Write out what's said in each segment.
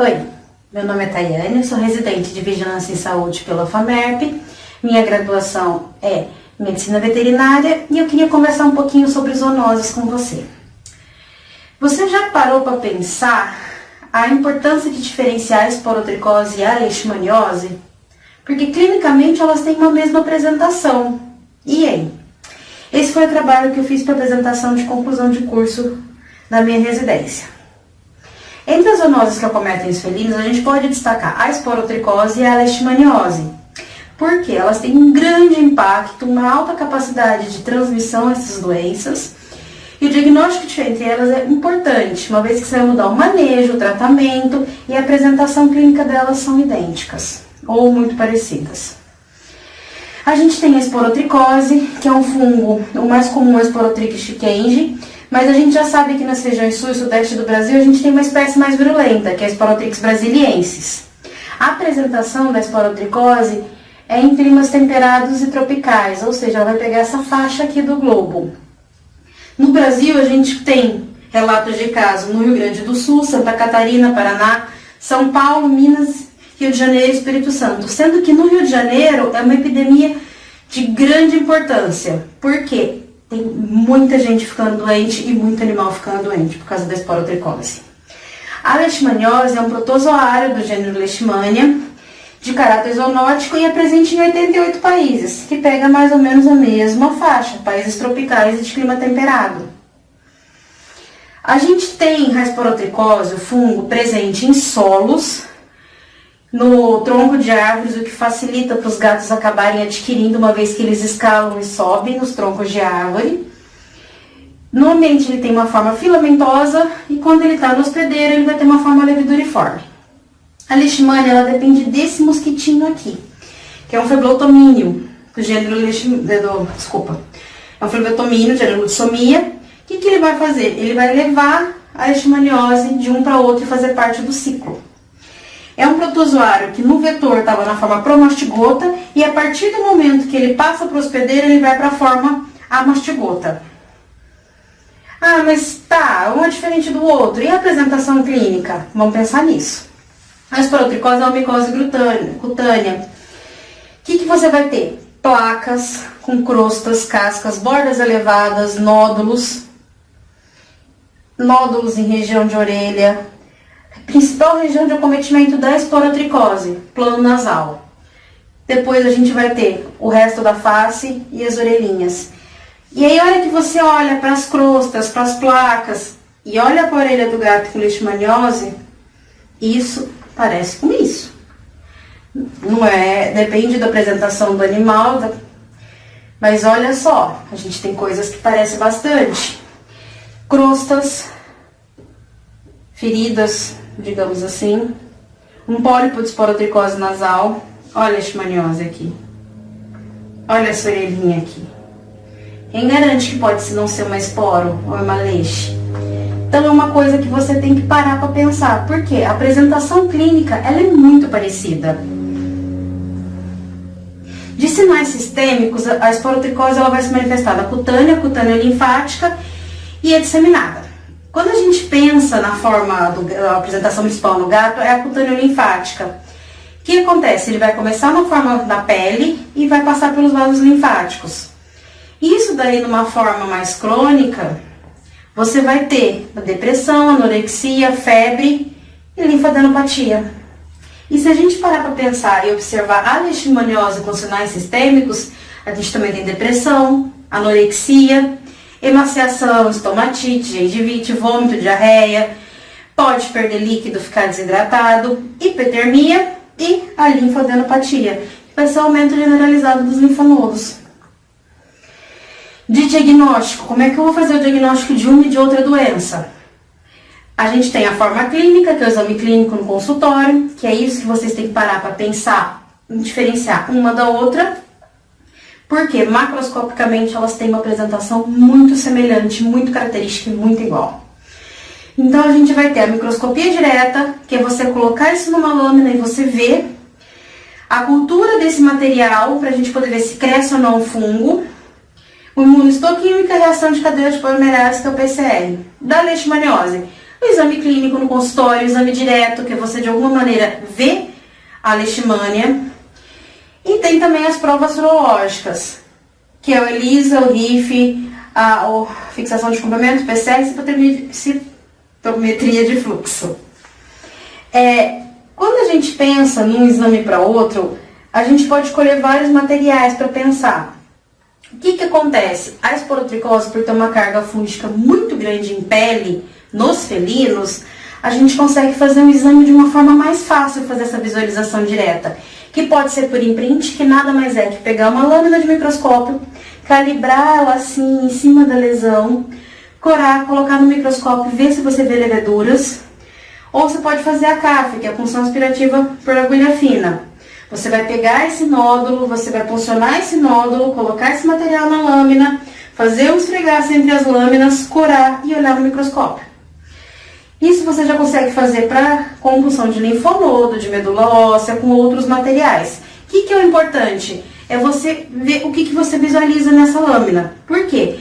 Oi, meu nome é Tayane, sou residente de Vigilância em Saúde pela FAMERP. Minha graduação é Medicina Veterinária e eu queria conversar um pouquinho sobre zoonoses com você. Você já parou para pensar a importância de diferenciar a esporotricose e a leishmaniose? Porque clinicamente elas têm uma mesma apresentação. E aí? Esse foi o trabalho que eu fiz para apresentação de conclusão de curso na minha residência. Entre as zoonoses que acometem os felinos, a gente pode destacar a esporotricose e a leishmaniose, porque elas têm um grande impacto, uma alta capacidade de transmissão dessas doenças, e o diagnóstico entre elas é importante, uma vez que você vai mudar o manejo, o tratamento e a apresentação clínica delas são idênticas, ou muito parecidas. A gente tem a esporotricose, que é um fungo, o mais comum é a Esporotrix shikenji, mas a gente já sabe que nas regiões sul e sudeste do Brasil a gente tem uma espécie mais virulenta, que é a Esporotrix brasiliensis. A apresentação da esporotricose é em climas temperados e tropicais, ou seja, ela vai pegar essa faixa aqui do globo. No Brasil a gente tem relatos de casos no Rio Grande do Sul, Santa Catarina, Paraná, São Paulo, Minas, Rio de Janeiro e Espírito Santo, sendo que no Rio de Janeiro é uma epidemia de grande importância. Por quê? Tem muita gente ficando doente e muito animal ficando doente por causa da esporotricose. A leishmaniose é um protozoário do gênero Leishmania, de caráter zoonótico e é presente em 88 países, que pega mais ou menos a mesma faixa, países tropicais e de clima temperado. A gente tem a esporotricose, o fungo, presente em solos, no tronco de árvores, o que facilita para os gatos acabarem adquirindo, uma vez que eles escalam e sobem nos troncos de árvore. No ambiente ele tem uma forma filamentosa e quando ele está no hospedeiro ele vai ter uma forma leviduriforme. A leishmania ela depende desse mosquitinho aqui, que é um feblotomínio do gênero é um feblotomínio do gênero Lutsomia. O que ele vai fazer? Ele vai levar a leishmaniose de um para outro e fazer parte do ciclo. É um protozoário que no vetor estava na forma promastigota e a partir do momento que ele passa para o hospedeiro, ele vai para a forma amastigota. Ah, mas tá, um é diferente do outro. E a apresentação clínica? Vamos pensar nisso. A esporotricose é uma micose cutânea. O que você vai ter? Placas com crostas, cascas, bordas elevadas, nódulos em região de orelha. Principal região de acometimento da esporotricose, plano nasal. Depois a gente vai ter o resto da face e as orelhinhas. E aí, a hora que você olha para as crostas, para as placas e olha para a orelha do gato com leishmaniose, isso parece com isso. Não é, depende da apresentação do animal, mas olha só, a gente tem coisas que parecem bastante. Crostas, feridas, digamos assim, um pólipo de esporotricose nasal, olha a leishmaniose aqui, olha essa orelhinha aqui. Quem garante que pode não ser uma esporo ou uma leixe? Então é uma coisa que você tem que parar para pensar, porque a apresentação clínica ela é muito parecida. De sinais sistêmicos, a esporotricose ela vai se manifestar na cutânea linfática e a disseminada. Quando a gente pensa na forma da apresentação principal no gato, é a cutânea linfática. O que acontece? Ele vai começar na forma da pele e vai passar pelos vasos linfáticos. Isso daí, numa forma mais crônica, você vai ter a depressão, anorexia, febre e linfadenopatia. E se a gente parar para pensar e observar a leishmaniose com sinais sistêmicos, a gente também tem depressão, anorexia, emaciação, estomatite, gengivite, vômito, diarreia, pode perder líquido, ficar desidratado, hipertermia e a linfadenopatia, que vai ser o aumento generalizado dos linfonodos. De diagnóstico, como é que eu vou fazer o diagnóstico de uma e de outra doença? A gente tem a forma clínica, que é o exame clínico no consultório, que é isso que vocês têm que parar para pensar em diferenciar uma da outra. Porque macroscopicamente elas têm uma apresentação muito semelhante, muito característica e muito igual. Então a gente vai ter a microscopia direta, que é você colocar isso numa lâmina e você ver a cultura desse material, para a gente poder ver se cresce ou não o fungo. O imunohistoquímica e a reação de cadeia de polimerase, que é o PCR. Da leishmaniose, o exame clínico no consultório, o exame direto, que você de alguma maneira vê a leishmania. E tem também as provas sorológicas, que é o ELISA, o RIF, a fixação de comprimento, PCR e citometria de fluxo. Quando a gente pensa num exame para outro, a gente pode escolher vários materiais para pensar. O que acontece? A esporotricose, por ter uma carga fúngica muito grande em pele, nos felinos, a gente consegue fazer um exame de uma forma mais fácil, fazer essa visualização direta, que pode ser por imprint, que nada mais é que pegar uma lâmina de microscópio, calibrar ela assim em cima da lesão, corar, colocar no microscópio, ver se você vê leveduras. Ou você pode fazer a CAF, que é a punção aspirativa por agulha fina. Você vai pegar esse nódulo, você vai puncionar esse nódulo, colocar esse material na lâmina, fazer um esfregaço entre as lâminas, corar e olhar no microscópio. Isso você já consegue fazer com punção de linfonodo, de medula óssea, com outros materiais. O que é o importante? É você ver o que você visualiza nessa lâmina. Por quê?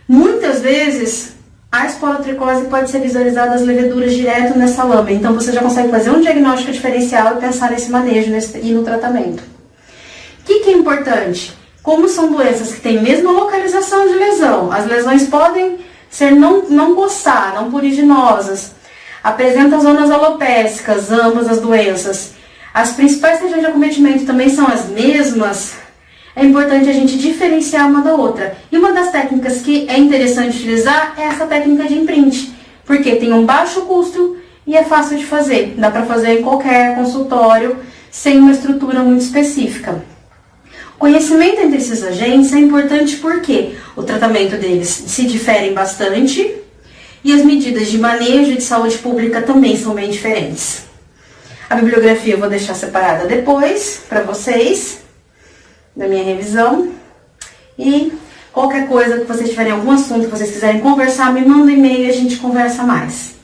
Muitas vezes a esporotricose pode ser visualizada as leveduras direto nessa lâmina. Então você já consegue fazer um diagnóstico diferencial e pensar nesse manejo e no tratamento. O que é importante? Como são doenças que têm a mesma localização de lesão, as lesões podem ser não coçar, não puriginosas, apresentam zonas alopécicas, ambas as doenças. As principais regiões de acometimento também são as mesmas. É importante a gente diferenciar uma da outra. E uma das técnicas que é interessante utilizar é essa técnica de imprint, porque tem um baixo custo e é fácil de fazer. Dá para fazer em qualquer consultório, sem uma estrutura muito específica. O conhecimento entre esses agentes é importante porque o tratamento deles se diferem bastante e as medidas de manejo e de saúde pública também são bem diferentes. A bibliografia eu vou deixar separada depois para vocês, da minha revisão. E qualquer coisa que vocês tiverem algum assunto que vocês quiserem conversar, me manda um e-mail e a gente conversa mais.